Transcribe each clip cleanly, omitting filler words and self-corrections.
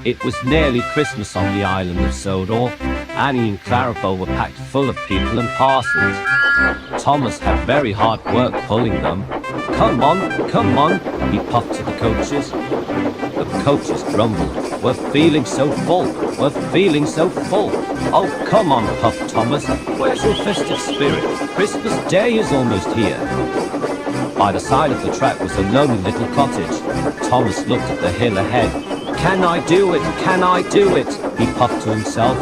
It was nearly Christmas on the island of Sodor. Annie and Clarabel were packed full of people and parcels. Thomas had very hard work pulling them. Come on, he puffed to the coaches. The coaches grumbled. We're feeling so full. Oh, come on, puffed Thomas. Where's your festive spirit? Christmas Day is almost here. By the side of the track was a lonely little cottage. Thomas looked at the hill ahead. Can I do it? He puffed to himself.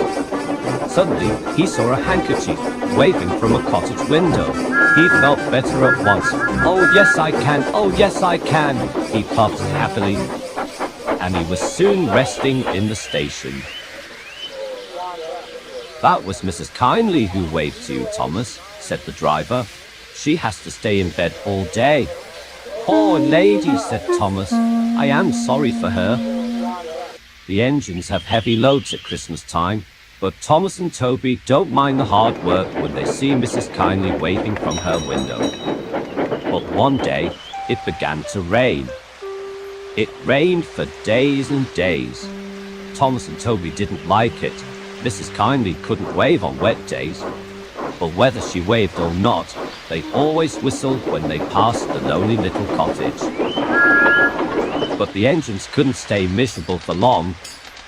Suddenly, he saw a handkerchief waving from a cottage window. He felt better at once. Oh yes I can, he puffed happily. And he was soon resting in the station. That was Mrs. Kyndley who waved to you, Thomas, said the driver. She has to stay in bed all day. Poor lady, said Thomas. I am sorry for her. The engines have heavy loads at Christmas time, but Thomas and Toby don't mind the hard work when they see Mrs. Kyndley waving from her window. But one day, it began to rain. It rained for days and days. Thomas and Toby didn't like it. Mrs. Kyndley couldn't wave on wet days. But whether she waved or not, they always whistled when they passed the lonely little cottage. But the engines couldn't stay miserable for long.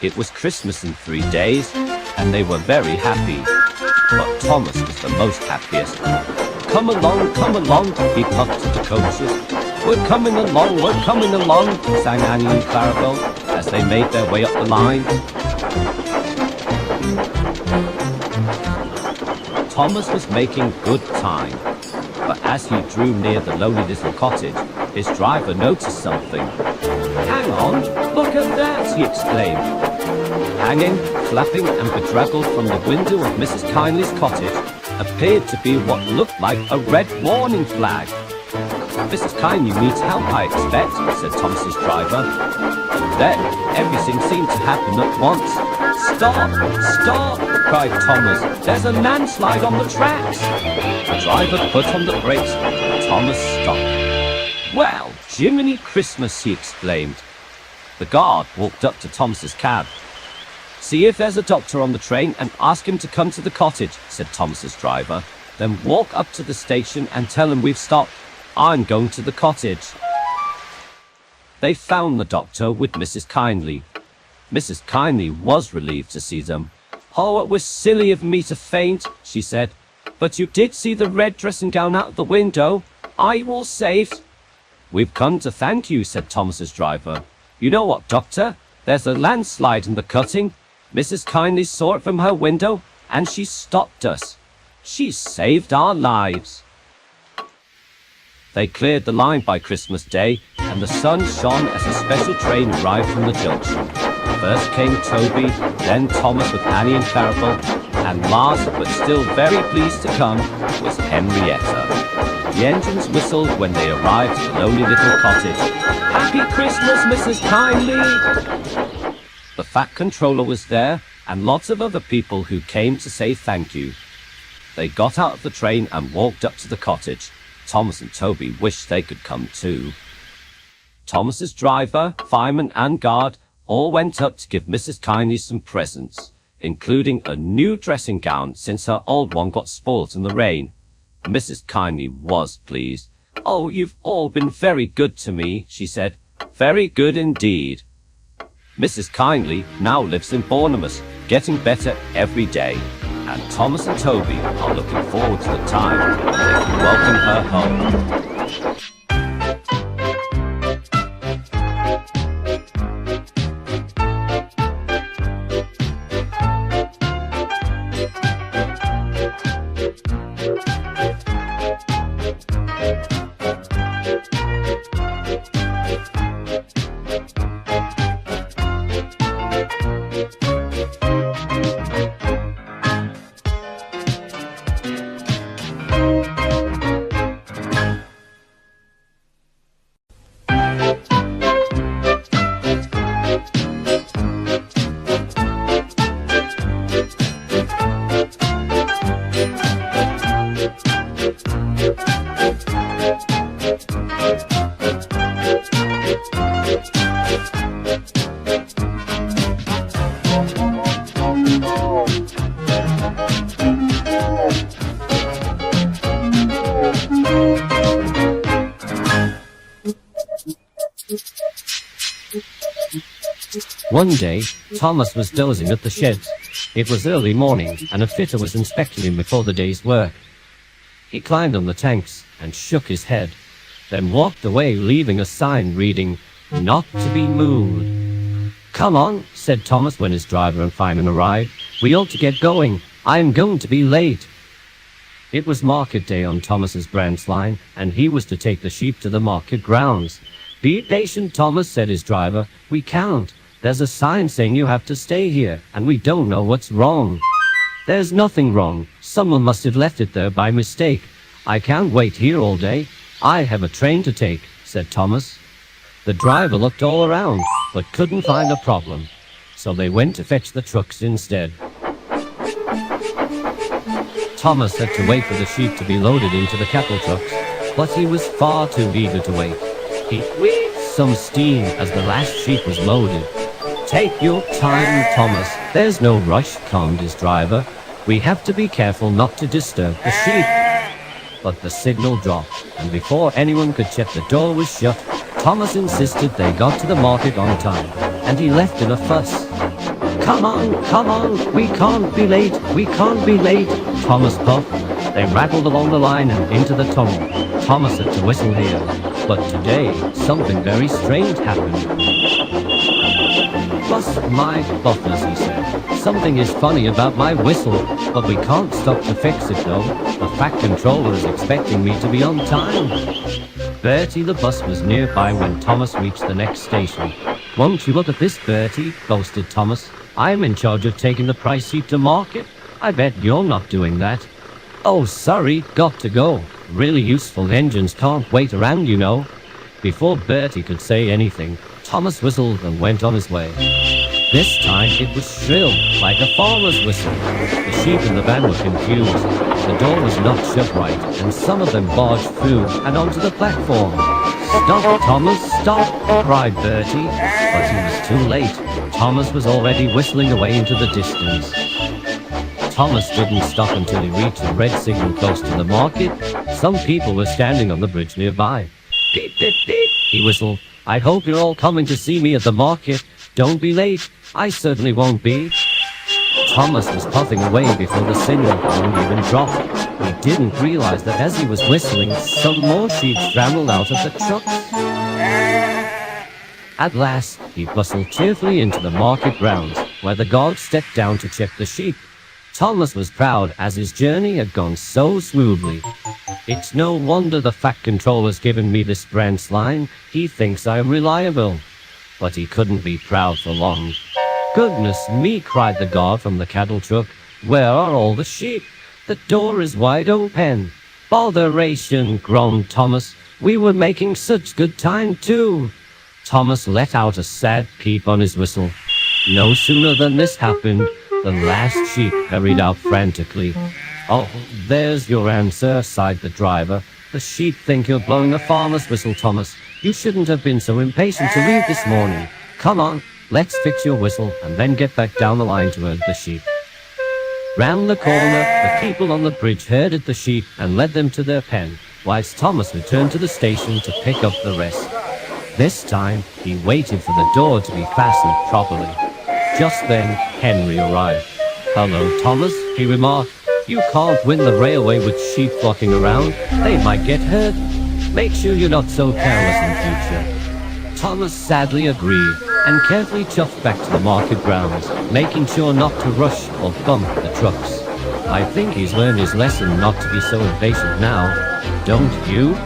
It was Christmas in 3 days, and they were very happy. But Thomas was the most happiest. Come along, he puffed to the coaches. We're coming along, sang Annie and Clarabel as they made their way up the line. Thomas was making good time, but as he drew near the lonely little cottage, his driver noticed something. Hang on, look at that, he exclaimed. Hanging, flapping and bedraggled from the window of Mrs. Kyndley's cottage appeared to be what looked like a red warning flag. Mrs. Kyndley needs help, I expect, said Thomas's driver. Then everything seemed to happen at once. Stop, cried Thomas. There's a landslide on the tracks. The driver put on the brakes and Thomas stopped. Well, Jiminy Christmas, he exclaimed. The guard walked up to Thomas's cab. See if there's a doctor on the train and ask him to come to the cottage, said Thomas's driver. Then walk up to the station and tell him we've stopped. I'm going to the cottage. They found the doctor with Mrs. Kyndley. Mrs. Kyndley was relieved to see them. Oh, it was silly of me to faint, she said. But you did see the red dressing gown out the window. Are you all safe? We've come to thank you, said Thomas's driver. You know what, doctor? There's a landslide in the cutting. Mrs. Kyndley saw it from her window, and she stopped us. She saved our lives. They cleared the line by Christmas Day, and the sun shone as a special train arrived from the junction. First came Toby, then Thomas with Annie and Clarabel, and last, but still very pleased to come, was Henrietta. The engines whistled when they arrived at the lonely little cottage. Happy Christmas, Mrs. Kyndley! The Fat Controller was there, and lots of other people who came to say thank you. They got out of the train and walked up to the cottage. Thomas and Toby wished they could come too. Thomas's driver, fireman and guard all went up to give Mrs. Kyndley some presents, including a new dressing gown since her old one got spoilt in the rain. Mrs. Kyndley was pleased. Oh, you've all been very good to me, she said. Very good indeed. Mrs. Kyndley now lives in Bournemouth, getting better every day. And Thomas and Toby are looking forward to the time when they can welcome her home. One day, Thomas was dozing at the sheds. It was early morning, and a fitter was inspecting him before the day's work. He climbed on the tanks and shook his head, then walked away, leaving a sign reading, "Not to be moved." "Come on," said Thomas when his driver and fireman arrived. "We ought to get going. I'm going to be late." It was market day on Thomas's branch line, and he was to take the sheep to the market grounds. "Be patient, Thomas," said his driver. "We can't. There's a sign saying you have to stay here, and we don't know what's wrong." "There's nothing wrong. Someone must have left it there by mistake. I can't wait here all day. I have a train to take," said Thomas. The driver looked all around, but couldn't find a problem. So they went to fetch the trucks instead. Thomas had to wait for the sheep to be loaded into the cattle trucks, but he was far too eager to wait. He wheezed some steam as the last sheep was loaded. "Take your time, Thomas. There's no rush," calmed his driver. "We have to be careful not to disturb the sheep." But the signal dropped, and before anyone could check the door was shut, Thomas insisted they got to the market on time, and he left in a fuss. Come on, we can't be late, Thomas puffed. They rattled along the line and into the tunnel. Thomas had to whistle here, but today something very strange happened. "Bust my buffers," he said. "Something is funny about my whistle, but we can't stop to fix it though. The Fat Controller is expecting me to be on time." Bertie the bus was nearby when Thomas reached the next station. "Won't you look at this, Bertie?" boasted Thomas. "I'm in charge of taking the price sheep to market. I bet you're not doing that." "Oh, sorry, got to go. Really useful engines can't wait around, you know." Before Bertie could say anything, Thomas whistled and went on his way. This time it was shrill, like a farmer's whistle. The sheep in the van were confused. The door was not shut right, and some of them barged through and onto the platform. "Stop, Thomas, stop!" cried Bertie, but he was too late. Thomas was already whistling away into the distance. Thomas didn't stop until he reached a red signal close to the market. Some people were standing on the bridge nearby. "Beep, beep, beep," he whistled. "I hope you're all coming to see me at the market. Don't be late. I certainly won't be." Thomas was puffing away before the signal horn even dropped. He didn't realize that as he was whistling, some more sheep scrambled out of the trucks. At last, he bustled cheerfully into the market grounds, where the guard stepped down to check the sheep. Thomas was proud as his journey had gone so smoothly. "It's no wonder the Fat Controller's given me this branch line. He thinks I'm reliable." But he couldn't be proud for long. "Goodness me," cried the guard from the cattle truck. "Where are all the sheep? The door is wide open." "Botheration," groaned Thomas. "We were making such good time too." Thomas let out a sad peep on his whistle. No sooner than this happened, the last sheep hurried out frantically. "Oh, there's your answer," sighed the driver. "The sheep think you're blowing a farmer's whistle, Thomas. You shouldn't have been so impatient to leave this morning. Come on, let's fix your whistle and then get back down the line to herd the sheep." Round the corner, the people on the bridge herded the sheep and led them to their pen, whilst Thomas returned to the station to pick up the rest. This time, he waited for the door to be fastened properly. Just then, Henry arrived. "Hello, Thomas," he remarked. "You can't win the railway with sheep flocking around. They might get hurt. Make sure you're not so careless in future." Thomas sadly agreed and carefully chuffed back to the market grounds, making sure not to rush or bump the trucks. I think he's learned his lesson not to be so impatient now, don't you?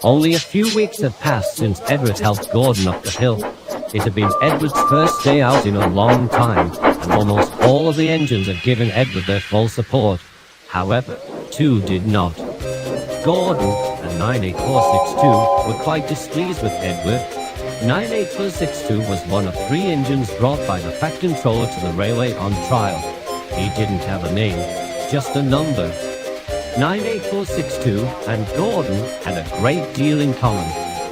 Only a few weeks had passed since Edward helped Gordon up the hill. It had been Edward's first day out in a long time, and almost all of the engines had given Edward their full support. However, two did not. Gordon and 98462 were quite displeased with Edward. 98462 was one of 3 engines brought by the Fat Controller to the railway on trial. He didn't have a name, just a number. 98462 and Gordon had a great deal in common.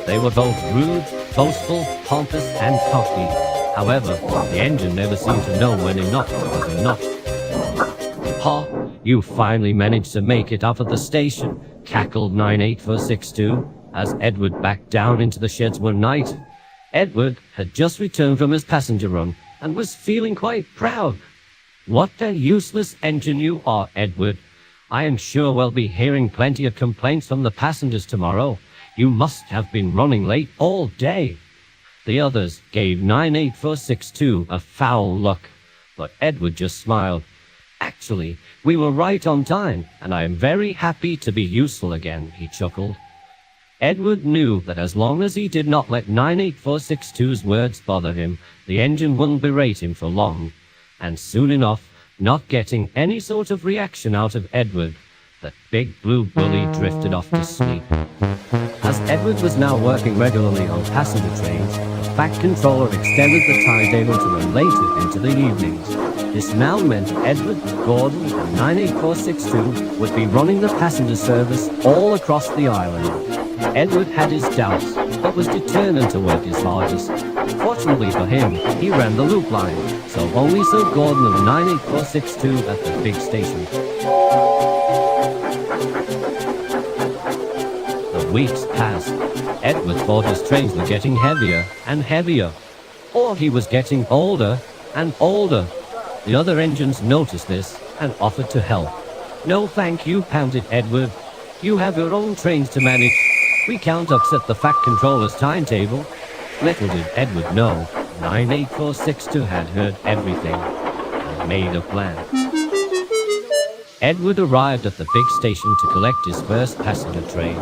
They were both rude, boastful, pompous, and cocky. However, the engine never seemed to know when enough was enough. "Ha, you finally managed to make it up at the station," cackled 98462 as Edward backed down into the sheds one night. Edward had just returned from his passenger run and was feeling quite proud. "What a useless engine you are, Edward. I am sure we'll be hearing plenty of complaints from the passengers tomorrow. You must have been running late all day." The others gave 98462 a foul look, but Edward just smiled. "Actually, we were right on time, and I am very happy to be useful again," he chuckled. Edward knew that as long as he did not let 98462's words bother him, the engine wouldn't berate him for long. And soon enough, not getting any sort of reaction out of Edward, that big blue bully drifted off to sleep. As Edward was now working regularly on passenger trains, the Fat Controller extended the timetable to run later into the evenings. This now meant Edward, Gordon, and 98462 would be running the passenger service all across the island. Edward had his doubts, but was determined to work his hardest. Fortunately for him, he ran the loop line, so only saw Gordon and 98462 at the big station. The weeks passed. Edward thought his trains were getting heavier and heavier, or he was getting older and older. The other engines noticed this and offered to help. "No thank you," panted Edward. "You have your own trains to manage. We can't upset the Fat Controller's timetable." Little did Edward know, 98462 had heard everything and made a plan. Edward arrived at the big station to collect his first passenger train.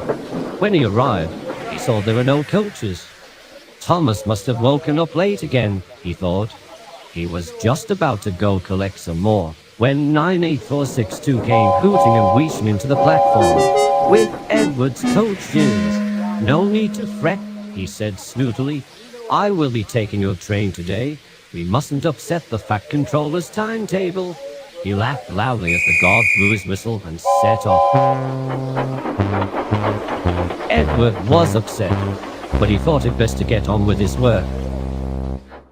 When he arrived, he saw there were no coaches. Thomas must have woken up late again, he thought. He was just about to go collect some more when 98462 came hooting and wheezing into the platform with Edward's coaches. "No need to fret," he said snootily. "I will be taking your train today. We mustn't upset the Fat Controller's timetable." He laughed loudly as the guard blew his whistle and set off. Edward was upset, but he thought it best to get on with his work.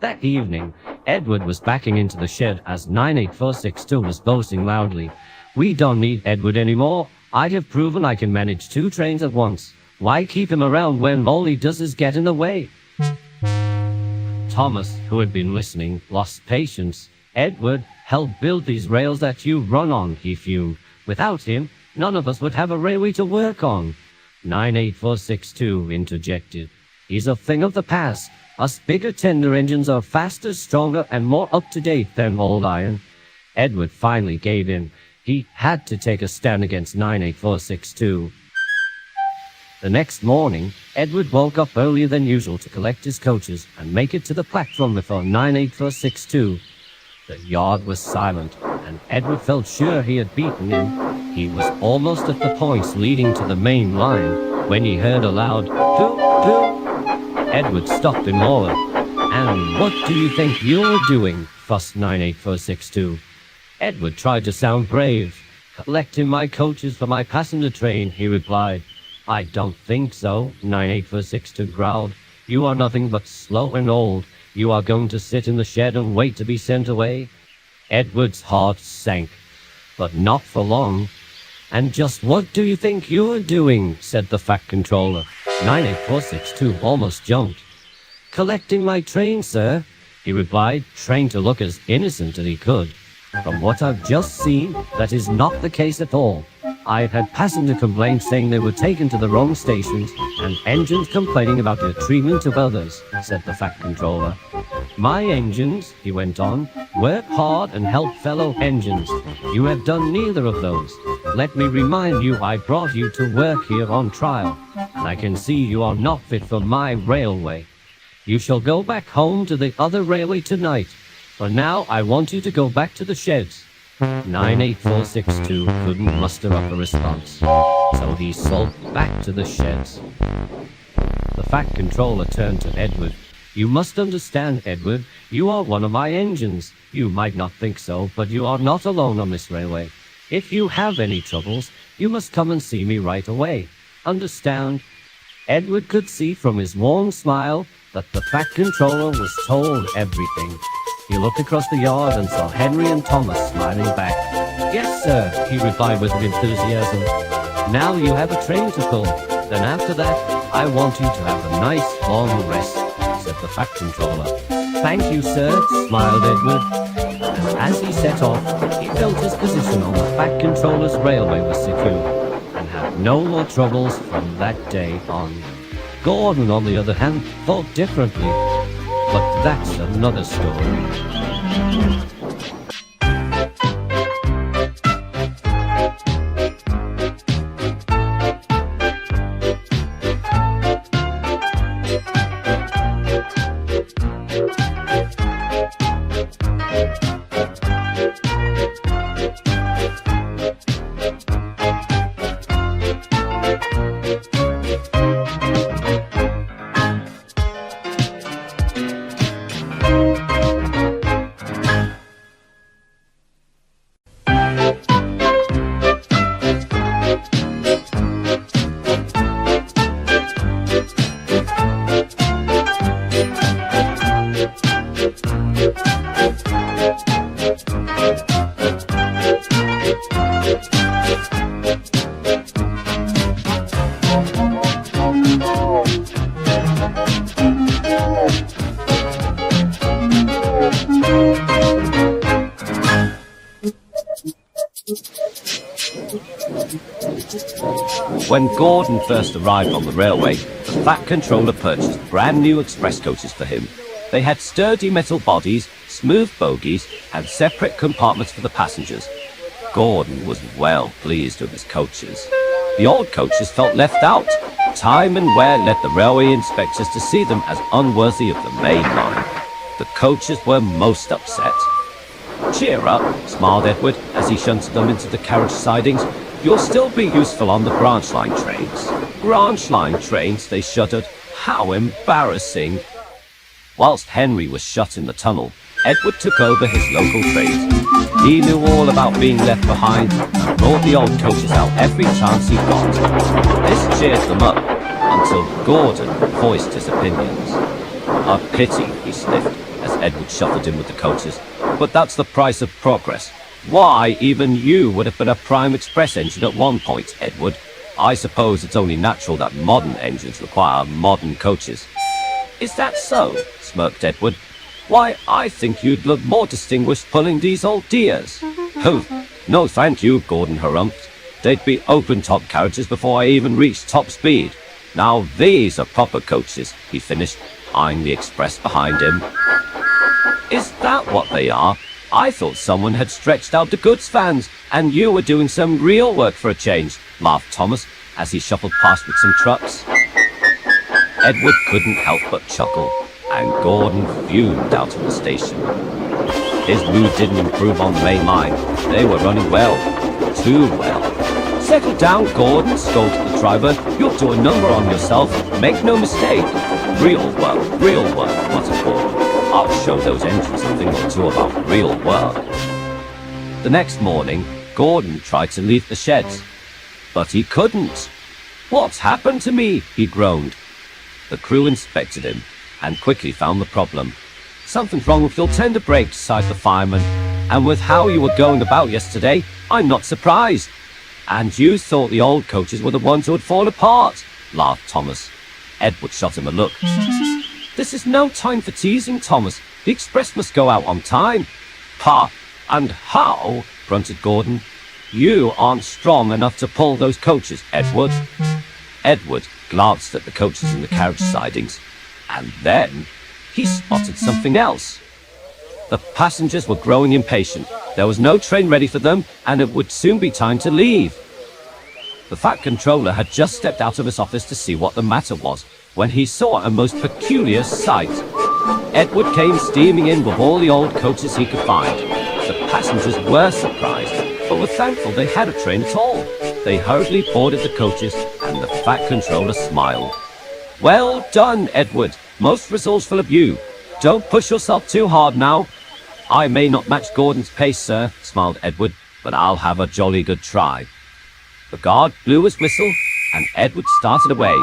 That evening, Edward was backing into the shed as 98462 was boasting loudly. "We don't need Edward anymore. I have proven I can manage 2 trains at once. Why keep him around when all he does is get in the way?" Thomas, who had been listening, lost patience. "Edward helped build these rails that you run on," he fumed. "Without him, none of us would have a railway to work on." 98462 interjected. "He's a thing of the past. Us bigger tender engines are faster, stronger, and more up-to-date than old iron." Edward finally gave in. He had to take a stand against 98462. The next morning, Edward woke up earlier than usual to collect his coaches and make it to the platform before 98462. The yard was silent, and Edward felt sure he had beaten him. He was almost at the points leading to the main line when he heard a loud "Toot, toot." Edward stopped in awe. "And what do you think you're doing?" fussed 98462. Edward tried to sound brave. "Collecting my coaches for my passenger train," he replied. "I don't think so," 98462 growled. "You are nothing but slow and old. You are going to sit in the shed and wait to be sent away?" Edward's heart sank, but not for long. "And just what do you think you're doing?" said the Fat Controller. 98462 almost jumped. "Collecting my train, sir," he replied, trying to look as innocent as he could. "From what I've just seen, that is not the case at all. I've had passenger complaints saying they were taken to the wrong stations, and engines complaining about their treatment of others," said the Fat Controller. "My engines," he went on, "work hard and help fellow engines. You have done neither of those. Let me remind you I brought you to work here on trial. I can see you are not fit for my railway. You shall go back home to the other railway tonight. For now, I want you to go back to the sheds. 98462 couldn't muster up a response, so he sulked back to the sheds. The Fat Controller turned to Edward. You must understand, Edward, you are one of my engines. You might not think so, but you are not alone on this railway. If you have any troubles, you must come and see me right away. Understand? Edward could see from his warm smile that the Fat Controller was told everything. He looked across the yard and saw Henry and Thomas smiling back. Yes, sir, he replied with enthusiasm. Now you have a train to pull. Then after that, I want you to have a nice long rest, said the Fat Controller. Thank you, sir, smiled Edward. And as he set off, he felt his position on the Fat Controller's railway was secure, and had no more troubles from that day on. Gordon, on the other hand, thought differently. But that's another story. When Gordon first arrived on the railway, the Fat Controller purchased brand new express coaches for him. They had sturdy metal bodies, smooth bogies, and separate compartments for the passengers. Gordon was well pleased with his coaches. The old coaches felt left out. Time and wear led the railway inspectors to see them as unworthy of the main line. The coaches were most upset. Cheer up, smiled Edward as he shunted them into the carriage sidings. You'll still be useful on the branch line trains. Branch line trains, they shuddered. How embarrassing. Whilst Henry was shut in the tunnel, Edward took over his local trains. He knew all about being left behind and brought the old coaches out every chance he got. This cheered them up until Gordon voiced his opinions. A pity, he sniffed as Edward shuffled in with the coaches. But that's the price of progress. Why, even you would have been a prime express engine at one point, Edward. I suppose it's only natural that modern engines require modern coaches. Is that so? Smirked Edward. Why, I think you'd look more distinguished pulling these old dears. Oh, no thank you, Gordon harumphed. They'd be open-top carriages before I even reached top speed. Now these are proper coaches, he finished, eyeing the express behind him. Is that what they are? I thought someone had stretched out the goods vans, and you were doing some real work for a change, laughed Thomas, as he shuffled past with some trucks. Edward couldn't help but chuckle, and Gordon fumed out of the station. His mood didn't improve on the main line. They were running well, too well. Settle down, Gordon, scolded the driver. You'll do a number on yourself, make no mistake. Real work, muttered Gordon. I'll show those engines a thing or two about real work. The next morning, Gordon tried to leave the sheds, but he couldn't. What's happened to me? He groaned. The crew inspected him and quickly found the problem. Something's wrong with your tender brake, sighed the fireman. And with how you were going about yesterday, I'm not surprised. And you thought the old coaches were the ones who had fallen apart, laughed Thomas. Edward shot him a look. This is no time for teasing, Thomas. The express must go out on time. Ha! And how? Grunted Gordon. You aren't strong enough to pull those coaches, Edward. Edward glanced at the coaches in the carriage sidings, and then he spotted something else. The passengers were growing impatient. There was no train ready for them, and it would soon be time to leave. The Fat Controller had just stepped out of his office to see what the matter was, when he saw a most peculiar sight. Edward came steaming in with all the old coaches he could find. The passengers were surprised, but were thankful they had a train at all. They hurriedly boarded the coaches, and the Fat Controller smiled. "Well done, Edward. Most resourceful of you. Don't push yourself too hard now." "I may not match Gordon's pace, sir," smiled Edward, "but I'll have a jolly good try." The guard blew his whistle, and Edward started away.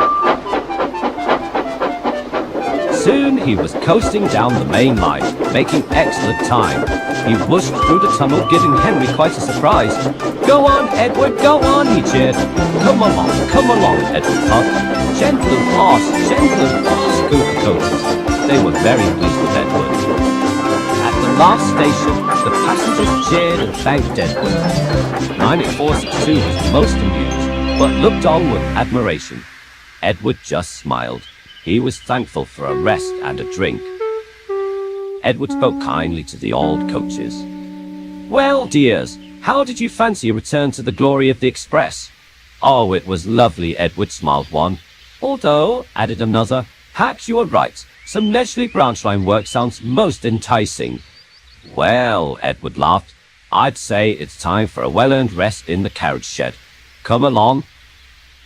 Soon he was coasting down the main line, making excellent time. He whooshed through the tunnel, giving Henry quite a surprise. "Go on, Edward, go on," he cheered. Come along, Edward puffed. Gentle and fast, scooted the coaches. They were very pleased with Edward. At the last station, the passengers cheered and thanked Edward. 98462 was most amused, but looked on with admiration. Edward just smiled. He was thankful for a rest and a drink. Edward spoke kindly to the old coaches. "Well, dears, how did you fancy a return to the glory of the express?" "Oh, it was lovely," Edward smiled one. "Although," added another, "perhaps you are right. Some leisurely branch line work sounds most enticing." "Well," Edward laughed, "I'd say it's time for a well-earned rest in the carriage shed. Come along."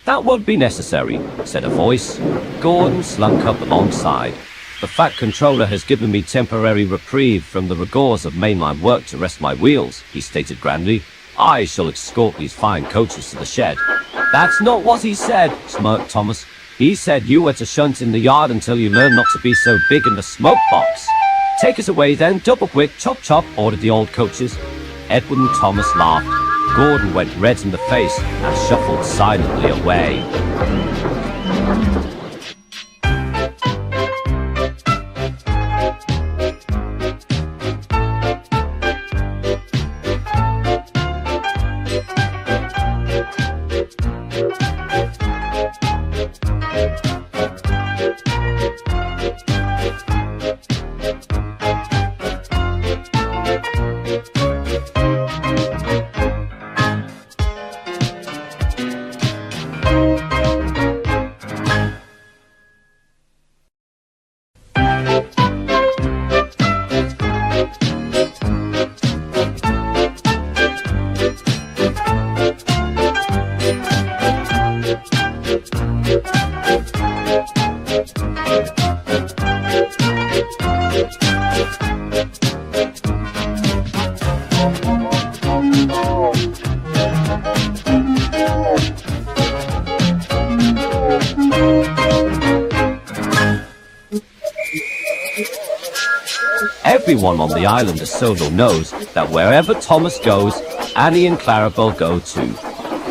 "That won't be necessary," said a voice. Gordon slunk up alongside. "The Fat Controller has given me temporary reprieve from the rigors of mainline work to rest my wheels," he stated grandly. "I shall escort these fine coaches to the shed." "That's not what he said," smirked Thomas. "He said you were to shunt in the yard until you learn not to be so big in the smoke box." "Take us away then, double quick, chop chop," ordered the old coaches. Edward and Thomas laughed. Gordon went red in the face and shuffled silently away. Everyone on the island of Sodor knows that wherever Thomas goes, Annie and Clarabel go too.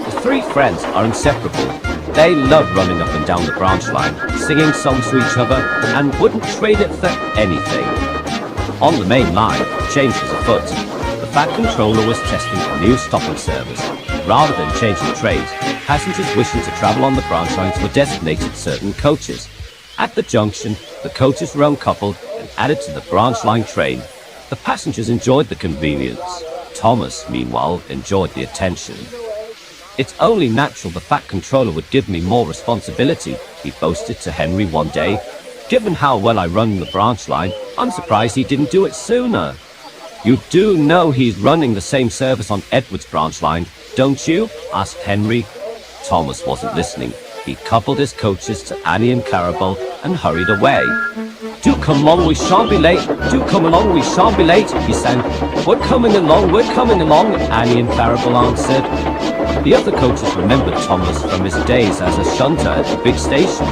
The three friends are inseparable. They love running up and down the branch line, singing songs to each other, and wouldn't trade it for anything. On the main line, change was afoot. The Fat Controller was testing a new stopping service. Rather than changing trains, passengers wishing to travel on the branch lines were designated certain coaches. At the junction, the coaches were uncoupled and added to the branch line train. The passengers enjoyed the convenience. Thomas, meanwhile, enjoyed the attention. "It's only natural the Fat Controller would give me more responsibility," he boasted to Henry one day. "Given how well I run the branch line, I'm surprised he didn't do it sooner." "You do know he's running the same service on Edward's branch line, don't you?" asked Henry. Thomas wasn't listening. He coupled his coaches to Annie and Clarabel and hurried away. "Do come along, we shan't be late. Do come along, we shan't be late," he sang. We're coming along, Annie and Clarabel answered. The other coaches remembered Thomas from his days as a shunter at the big station.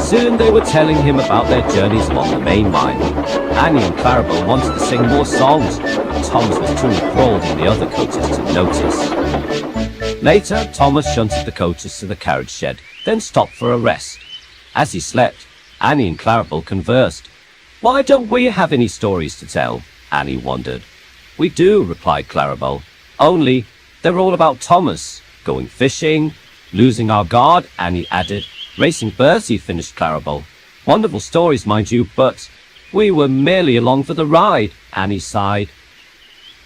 Soon they were telling him about their journeys along the main line. Annie and Clarabel wanted to sing more songs, but Thomas was too enthralled in the other coaches to notice. Later, Thomas shunted the coaches to the carriage shed, then stopped for a rest. As he slept, Annie and Clarabel conversed. "Why don't we have any stories to tell?" Annie wondered. "We do," replied Clarabel. "Only, they're all about Thomas. Going fishing, losing our guard," Annie added. "Racing Bertie," finished Clarabel. "Wonderful stories, mind you, but we were merely along for the ride," Annie sighed.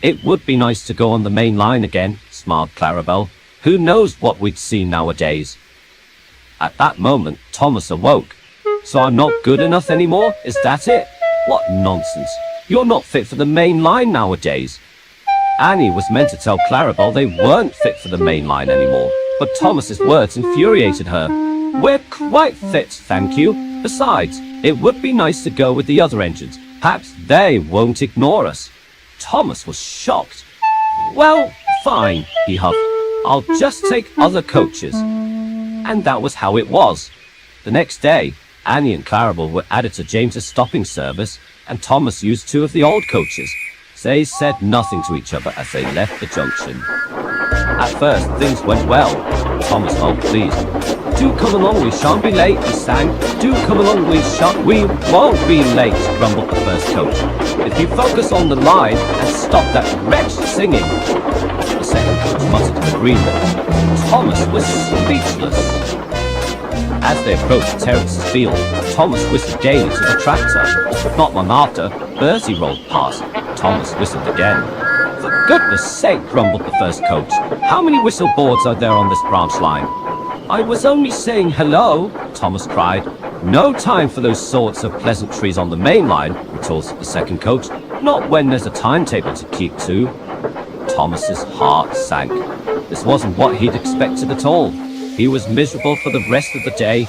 "It would be nice to go on the main line again," smiled Clarabel. Who knows what we'd see nowadays? At that moment, Thomas awoke. So I'm not good enough anymore? Is that it? What nonsense. You're not fit for the main line nowadays. Annie was meant to tell Clarabel they weren't fit for the main line anymore, but Thomas's words infuriated her. We're quite fit, thank you. Besides, it would be nice to go with the other engines. Perhaps they won't ignore us. Thomas was shocked. Well, fine, he huffed. I'll just take other coaches. And that was how it was. The next day, Annie and Clarabel were added to James's stopping service, and Thomas used 2 of the old coaches. They said nothing to each other as they left the junction. At first, things went well. Thomas felt pleased. Do come along, we shan't be late, he sang. Do come along, we won't be late, grumbled the first coach. If you focus on the line and stop that wretched singing. The second coach muttered in agreement. Thomas was speechless. As they approached Terrence's field, Thomas whistled gaily to the tractor. Not long after, Bertie rolled past. Thomas whistled again. For goodness sake, grumbled the first coach. How many whistle boards are there on this branch line? I was only saying hello, Thomas cried. No time for those sorts of pleasantries on the main line, retorted the second coach. Not when there's a timetable to keep to. Thomas's heart sank. This wasn't what he'd expected at all. He was miserable for the rest of the day.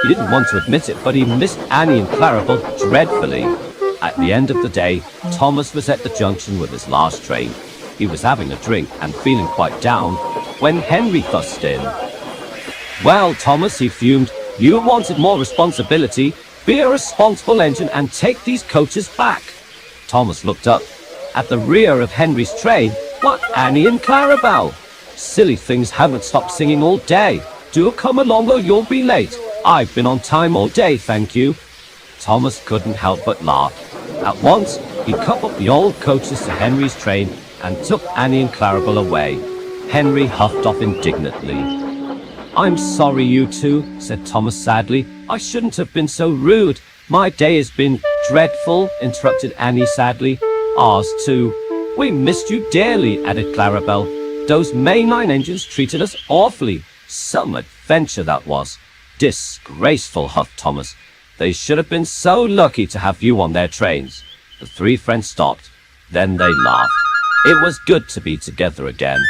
He didn't want to admit it, but he missed Annie and Clarabel dreadfully. At the end of the day, Thomas was at the junction with his last train. He was having a drink and feeling quite down when Henry fussed in. Well, Thomas, he fumed, you wanted more responsibility. Be a responsible engine and take these coaches back. Thomas looked up. At the rear of Henry's train, what, Annie and Clarabel? Silly things haven't stopped singing all day. Do come along or you'll be late. I've been on time all day, thank you. Thomas couldn't help but laugh. At once, he coupled the old coaches to Henry's train and took Annie and Clarabel away. Henry huffed off indignantly. I'm sorry, you two, said Thomas sadly. I shouldn't have been so rude. My day has been dreadful, interrupted Annie sadly. Ours too. We missed you dearly, added Clarabel. Those mainline engines treated us awfully. Some adventure that was. Disgraceful, huffed Thomas. They should have been so lucky to have you on their trains. The 3 friends stopped. Then they laughed. It was good to be together again.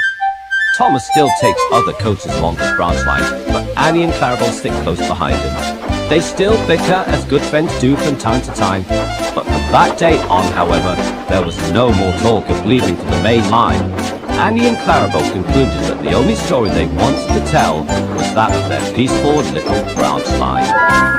Thomas still takes other coaches along his branch line, but Annie and Clarabel stick close behind him. They still bicker as good friends do from time to time. But from that day on, however, there was no more talk of leaving for the main line. Annie and Clarabel concluded that the only story they wanted to tell was that of their peaceful little branch line.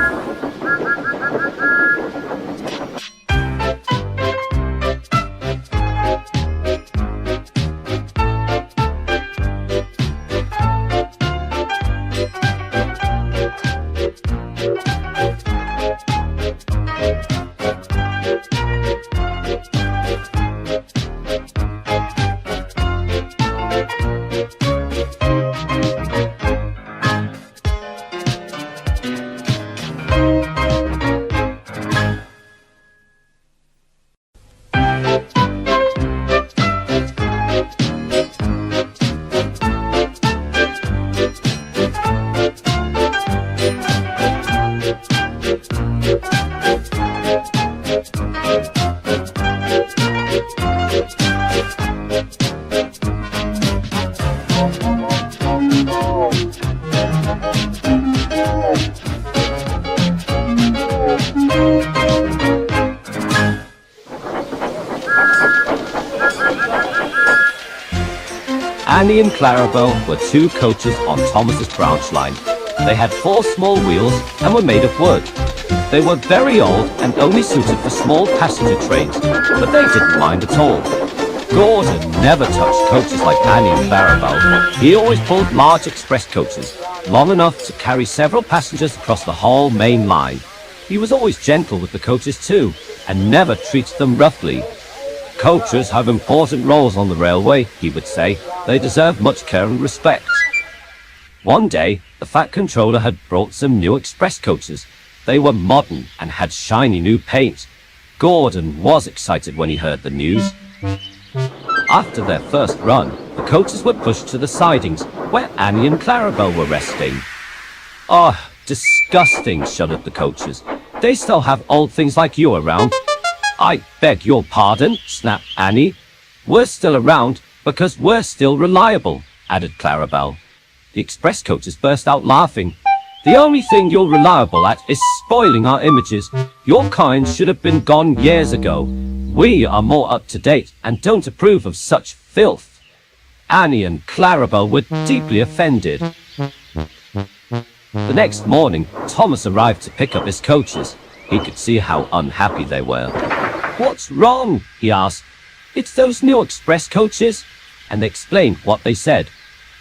Annie and Clarabel were 2 coaches on Thomas's branch line. They had 4 small wheels and were made of wood. They were very old and only suited for small passenger trains, but they didn't mind at all. Gordon never touched coaches like Annie and Clarabel. He always pulled large express coaches, long enough to carry several passengers across the whole main line. He was always gentle with the coaches too, and never treated them roughly. Coaches have important roles on the railway, he would say. They deserve much care and respect. One day, the fat controller had brought some new express coaches. They were modern and had shiny new paint. Gordon was excited when he heard the news. After their first run, the coaches were pushed to the sidings, where Annie and Clarabel were resting. "Oh, disgusting," shuddered the coaches. "They still have old things like you around." "I beg your pardon," snapped Annie. "We're still around because we're still reliable," added Clarabel. The express coaches burst out laughing. "The only thing you're reliable at is spoiling our images. Your kind should have been gone years ago. We are more up to date and don't approve of such filth." Annie and Clarabel were deeply offended. The next morning, Thomas arrived to pick up his coaches. He could see how unhappy they were. "What's wrong?" he asked. "It's those new express coaches." And they explained what they said.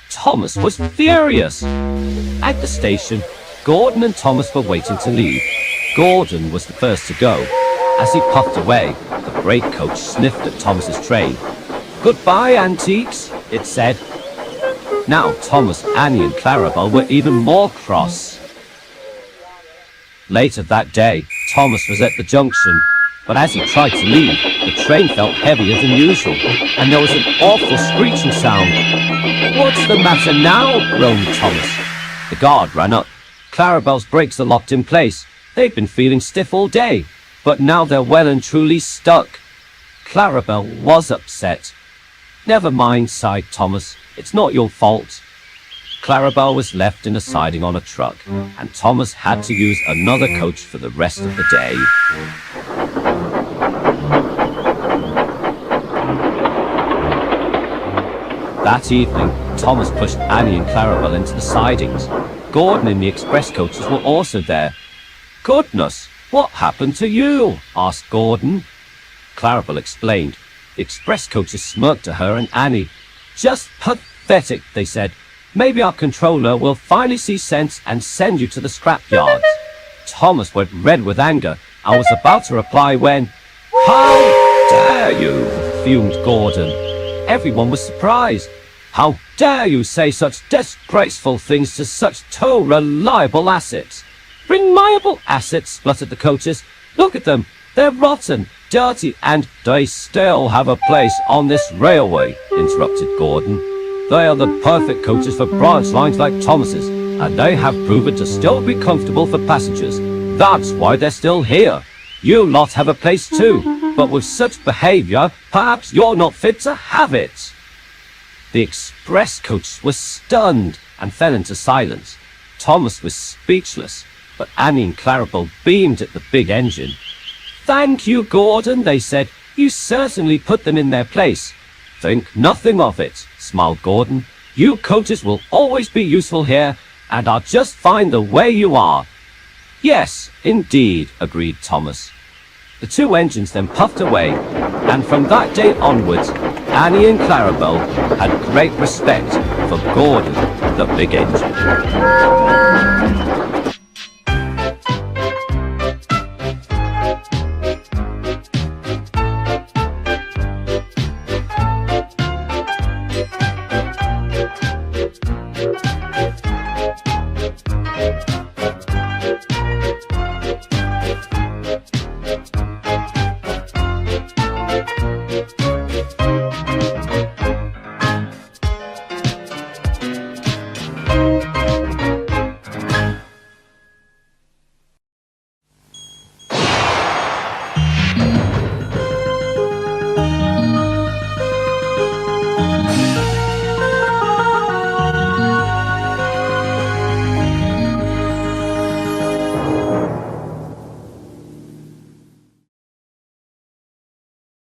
Thomas was furious. At the station, Gordon and Thomas were waiting to leave. Gordon was the first to go. As he puffed away, the brake coach sniffed at Thomas's train. "Goodbye, antiques," it said. Now Thomas, Annie and Clarabel were even more cross. Later that day, Thomas was at the junction, but as he tried to leave, the train felt heavier than usual, and there was an awful screeching sound. "What's the matter now?" groaned Thomas. The guard ran up. Clarabel's brakes are locked in place. They've been feeling stiff all day, but now they're well and truly stuck. Clarabel was upset. "Never mind," sighed Thomas. "It's not your fault." Clarabel was left in a siding on a truck, and Thomas had to use another coach for the rest of the day. That evening, Thomas pushed Annie and Clarabel into the sidings. Gordon and the express coaches were also there. "Goodness, what happened to you?" asked Gordon. Clarabel explained. The express coaches smirked at her and Annie. "Just pathetic," they said. "Maybe our controller will finally see sense and send you to the scrapyard." Thomas went red with anger and was about to reply when, "How dare you?" fumed Gordon. Everyone was surprised. "How dare you say such disgraceful things to such two reliable assets?" "Reliable assets," spluttered the coaches. "Look at them. They're rotten, dirty, and—" "They still have a place on this railway," interrupted Gordon. "They are the perfect coaches for branch lines like Thomas's, and they have proven to still be comfortable for passengers. That's why they're still here. You lot have a place too, but with such behavior, perhaps you're not fit to have it." The express coaches were stunned and fell into silence. Thomas was speechless, but Annie and Clarabel beamed at the big engine. "Thank you, Gordon," they said. "You certainly put them in their place." "Think nothing of it," smiled Gordon. "You coaches will always be useful here, and are just fine the way you are." "Yes, indeed," agreed Thomas. The two engines then puffed away, and from that day onwards, Annie and Clarabel had great respect for Gordon, the big engine.